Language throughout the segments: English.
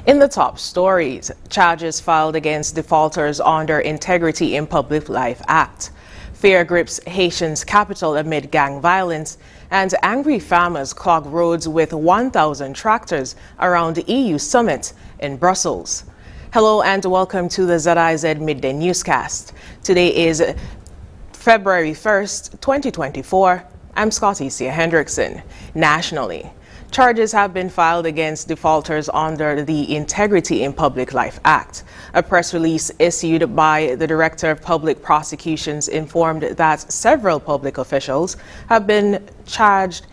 In the top stories, charges filed against defaulters under Integrity in Public Life Act. Fear grips Haitians' capital amid gang violence, and angry farmers clog roads with 1,000 tractors around the EU summit in Brussels. Hello and welcome to the ZIZ Midday newscast. Today is February 1st, 2024. I'm Scotty C. Hendrickson. Nationally, charges have been filed against defaulters under the Integrity in Public Life Act. A press release issued by the Director of Public Prosecutions informed that several public officials have been charged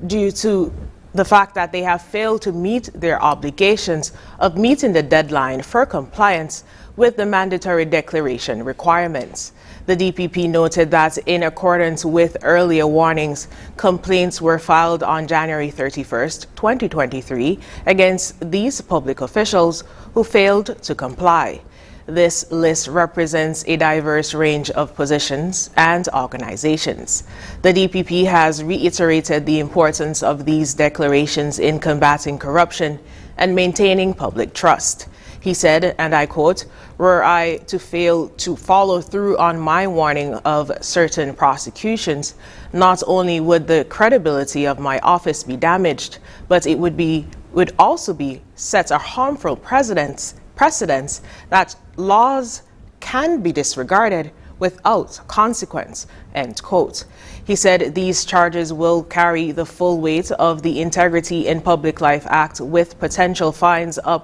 due to the fact that they have failed to meet their obligations of meeting the deadline for compliance with the mandatory declaration requirements. The DPP noted that in accordance with earlier warnings, complaints were filed on January 31st, 2023 against these public officials who failed to comply. This list represents a diverse range of positions and organizations. The DPP has reiterated the importance of these declarations in combating corruption and maintaining public trust. He said, and I quote, "Were I to fail to follow through on my warning of certain prosecutions, not only would the credibility of my office be damaged, but it would also be set a harmful precedents that laws can be disregarded without consequence," end quote. He said these charges will carry the full weight of the Integrity in Public Life Act with potential fines of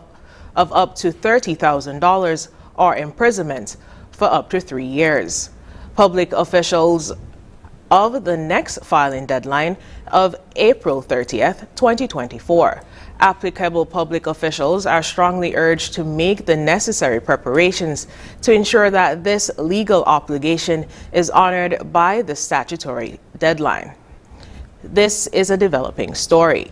up to $30,000 or imprisonment for up to 3 years. Public officials of the next filing deadline of April 30th, 2024. Applicable public officials are strongly urged to make the necessary preparations to ensure that this legal obligation is honored by the statutory deadline. This is a developing story.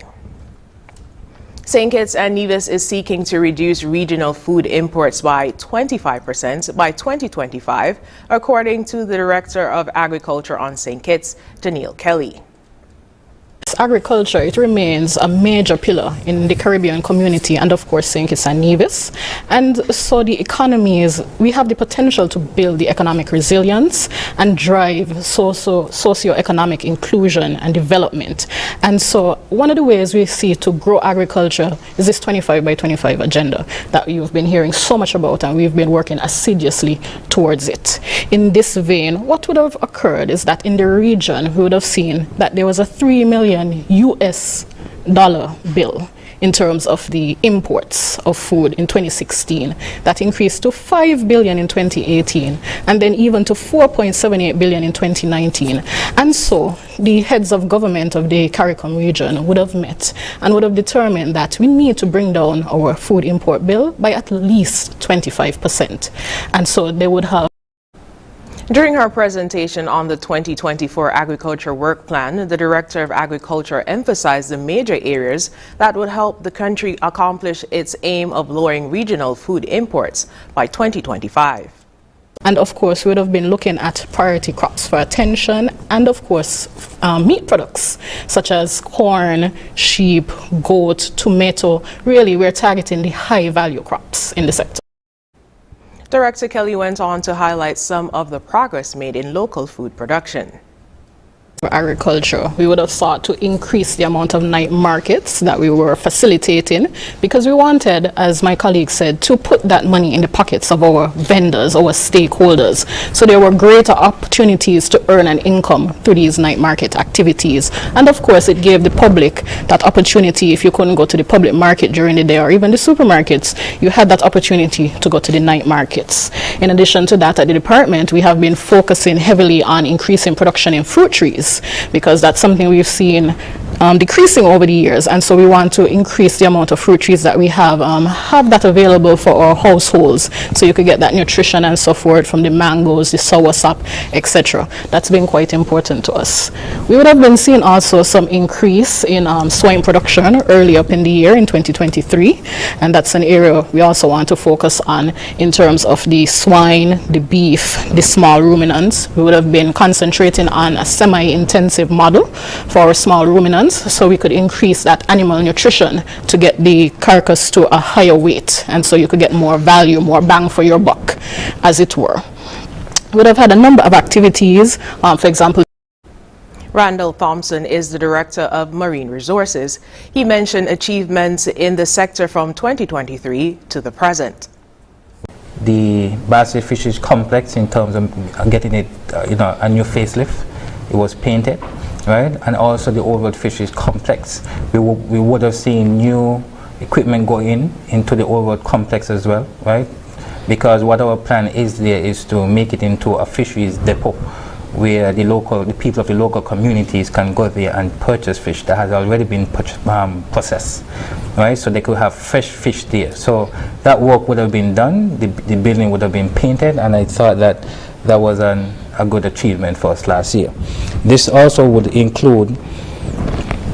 St. Kitts and Nevis is seeking to reduce regional food imports by 25% by 2025, according to the Director of Agriculture on St. Kitts, Danielle Kelly. Agriculture, it remains a major pillar in the Caribbean community and of course St. Kitts and Nevis. And so we have the potential to build the economic resilience and drive socio-economic inclusion and development. And so one of the ways we see to grow agriculture is this 25 by 25 agenda that you've been hearing so much about, and we've been working assiduously towards it. In this vein, what would have occurred is that in the region we would have seen that there was a $3 million US dollar bill in terms of the imports of food in 2016. That increased to $5 billion in 2018 and then even to $4.78 billion in 2019. And so the heads of government of the CARICOM region would have met and would have determined that we need to bring down our food import bill by at least 25%. And so they would have. During her presentation on the 2024 Agriculture Work Plan, the Director of Agriculture emphasized the major areas that would help the country accomplish its aim of lowering regional food imports by 2025. And of course, we would have been looking at priority crops for attention and of course, meat products such as corn, sheep, goat, tomato. Really, we're targeting the high value crops in the sector. Director Kelly went on to highlight some of the progress made in local food production. For agriculture, we would have sought to increase the amount of night markets that we were facilitating because we wanted, as my colleague said, to put that money in the pockets of our vendors, our stakeholders. So there were greater opportunities to earn an income through these night market activities. And of course, it gave the public that opportunity. If you couldn't go to the public market during the day or even the supermarkets, you had that opportunity to go to the night markets. In addition to that, at the department, we have been focusing heavily on increasing production in fruit trees, because that's something we've seen decreasing over the years, and so we want to increase the amount of fruit trees that we have that available for our households, so you could get that nutrition and so forth from the mangoes, the soursop, etc. That's been quite important to us. We would have been seeing also some increase in swine production early up in the year in 2023, and that's an area we also want to focus on in terms of the swine, the beef, the small ruminants. We would have been concentrating on a semi-intensive model for our small ruminants maintenance, so we could increase that animal nutrition to get the carcass to a higher weight, and so you could get more value, more bang for your buck, as it were. We would have had a number of activities, for example. Randall Thompson is the Director of Marine Resources. He mentioned achievements in the sector from 2023 to the present. The Bass Bay Fisheries complex, in terms of getting it, a new facelift, it was painted, right? And also the overall fisheries complex, we would have seen new equipment go into the overall complex as well, right? Because what our plan is there is to make it into a fisheries depot, where the people of the local communities can go there and purchase fish that has already been processed, right? So they could have fresh fish there. So that work would have been done, the building would have been painted, and I thought that was a good achievement for us last year. This also would include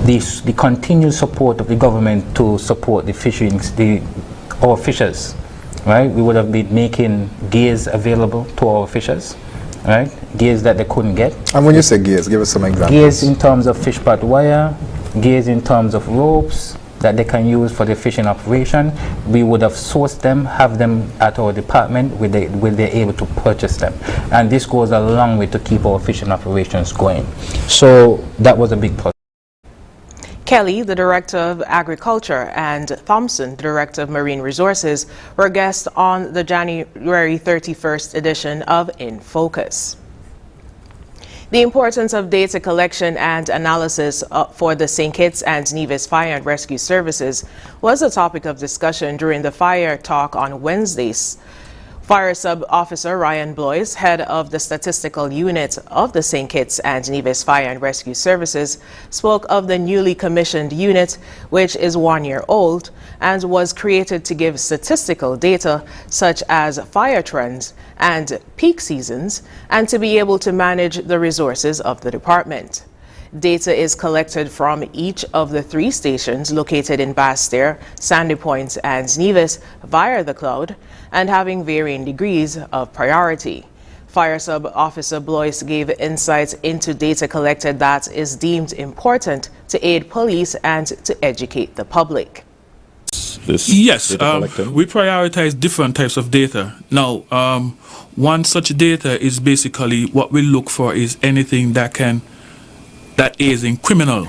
the continued support of the government to support the fisheries, our fishers, right? We would have been making gears available to our fishers, right? Gears that they couldn't get. And when you say gears, give us some examples. Gears in terms of fish pot wire, gears in terms of ropes that they can use for the fishing operation. We would have sourced them, have them at our department where they're able to purchase them. And this goes a long way to keep our fishing operations going. So that was a big plus. Kelly, the Director of Agriculture, and Thompson, the Director of Marine Resources, were guests on the January 31st edition of In Focus. The importance of data collection and analysis for the St. Kitts and Nevis Fire and Rescue Services was a topic of discussion during the fire talk on Wednesdays. Fire Sub-Officer Ryan Blois, head of the statistical unit of the St. Kitts and Nevis Fire and Rescue Services, spoke of the newly commissioned unit, which is 1 year old and was created to give statistical data such as fire trends and peak seasons, and to be able to manage the resources of the department. Data is collected from each of the 3 stations located in Basse-Terre, Sandy Point, and Nevis via the cloud, and having varying degrees of priority. Fire Sub-Officer Blois gave insights into data collected that is deemed important to aid police and to educate the public. Yes, we prioritize different types of data. Now, one such data is basically what we look for is anything that is in criminal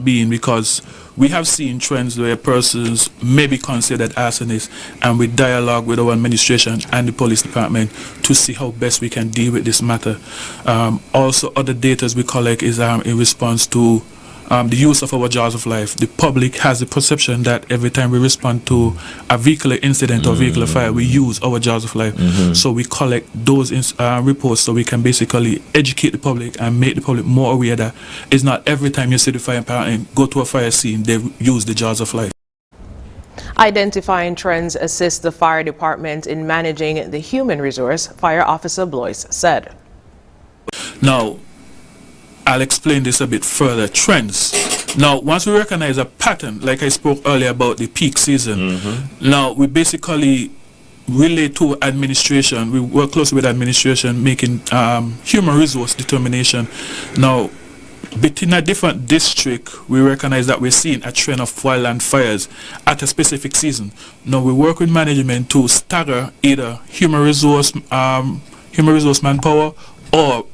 being, because we have seen trends where persons may be considered arsonists, and we dialogue with our administration and the police department to see how best we can deal with this matter. Also, other data we collect is in response to the use of our jaws of life. The public has the perception that every time we respond to a vehicular incident or vehicular fire, we use our jaws of life. So we collect those reports so we can basically educate the public and make the public more aware that it's not every time you see the fire department go to a fire scene, they use the jaws of life. Identifying trends assists the fire department in managing the human resource, Fire Officer Blois said. Now, I'll explain this a bit further. Trends. Now, once we recognize a pattern, like I spoke earlier about the peak season, now we basically relate to administration. We work closely with administration, making human resource determination. Now, between a different district, we recognize that we're seeing a trend of wildland fires at a specific season. Now, we work with management to stagger either human resource manpower, or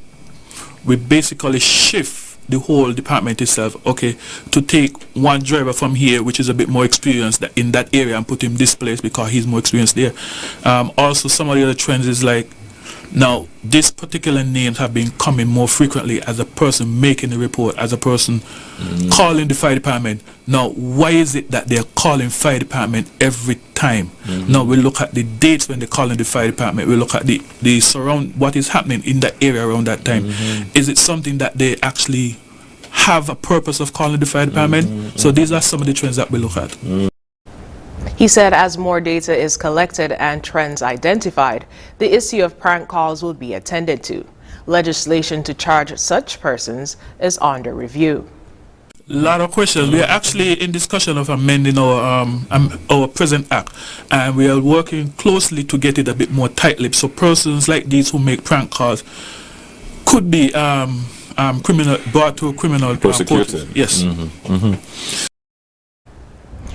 we basically shift the whole department itself, okay, to take one driver from here, which is a bit more experienced in that area, and put him this place because he's more experienced there. Also, some of the other trends is like, now, these particular names have been coming more frequently as a person making the report, as a person calling the fire department. Now, why is it that they're calling fire department every time? Now, we look at the dates when they're calling the fire department. We look at the surround, what is happening in the area around that time. Is it something that they actually have a purpose of calling the fire department? So these are some of the trends that we look at. He said as more data is collected and trends identified, the issue of prank calls will be attended to. Legislation to charge such persons is under review. A lot of questions. We are actually in discussion of amending our present act, and we are working closely to get it a bit more tight-lipped. So persons like these who make prank calls could be brought to criminal prosecuted. Yes.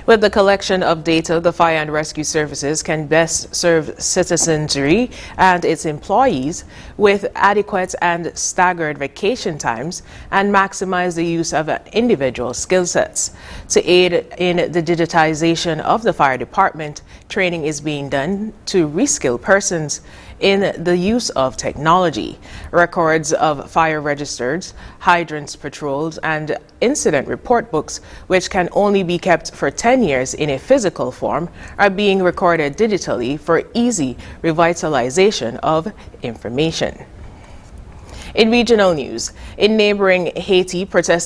With the collection of data, the Fire and Rescue Services can best serve citizenry and its employees with adequate and staggered vacation times and maximize the use of individual skill sets. To aid in the digitization of the fire department, training is being done to reskill persons in the use of technology. Records of fire registers, hydrants patrolled, and incident report books, which can only be kept for 10 years in a physical form, are being recorded digitally for easy revitalization of information. In regional news, in neighboring Haiti, protesters